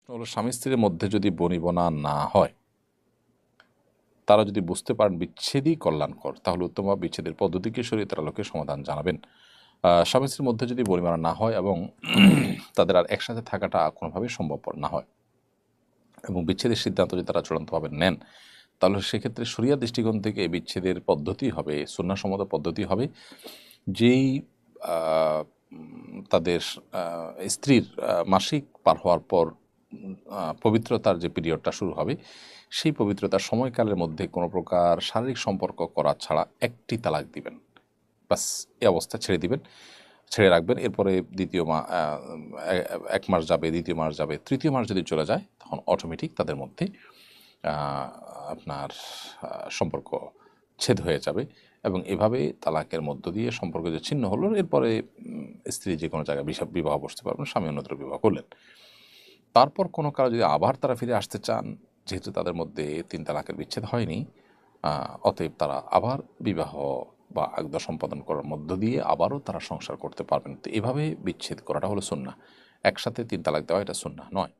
হলো স্বামী স্ত্রীর মধ্যে যদি বনিবনা না হয়, তারা যদি বুঝতে পারেন বিচ্ছেদই কল্যাণকর, তাহলে উত্তম বিচ্ছেদের পদ্ধতিকে শরীয়তের আলোকে সমাধান জানাবেন। স্বামী স্ত্রীর মধ্যে যদি বনিবনা না হয় এবং তাদের আর একসাথে থাকাটা কোনোভাবেই সম্ভবপর না হয় এবং বিচ্ছেদের সিদ্ধান্ত যদি তারা চূড়ান্তভাবে নেন, তাহলে সেক্ষেত্রে শরিয়া দৃষ্টিকোণ থেকে বিচ্ছেদের পদ্ধতি হবে সুন্নাহসম্মত পদ্ধতি হবে, যেই তাদের স্ত্রীর মাসিক পার হওয়ার পর পবিত্রতার যে পিরিয়ডটা শুরু হবে, সেই পবিত্রতার সময়কালের মধ্যে কোনো প্রকার শারীরিক সম্পর্ক করা ছাড়া একটি তালাক দিবেন। বাস এই অবস্থা ছেড়ে দিবেন, ছেড়ে রাখবেন। এরপরে এক মাস যাবে, দ্বিতীয় মাস যাবে, তৃতীয় মাস যদি চলে যায়, তখন অটোমেটিক তাদের মধ্যে আপনার সম্পর্ক ছেদ হয়ে যাবে এবং এভাবে তালাকের মধ্য দিয়ে সম্পর্ক যে ছিন্ন হলো, এরপরে স্ত্রী যে কোনো জায়গায় বিবাহ বসতে পারবেন, স্বামী অন্যত্র বিবাহ করলেন। তারপর কোনো কারো যদি আবার তারা ফিরে আসতে চান, যেহেতু তাদের মধ্যে ৩ তালাকের বিচ্ছেদ হয়নি, অতএব তারা আবার বিবাহ বা আকদ সম্পাদন করার মধ্য দিয়ে আবারও তারা সংসার করতে পারবেন। তো এভাবে বিচ্ছেদ করাটা হলো সুন্নাহ। একসাথে ৩ তালাক দেওয়া এটা সুন্নাহ নয়।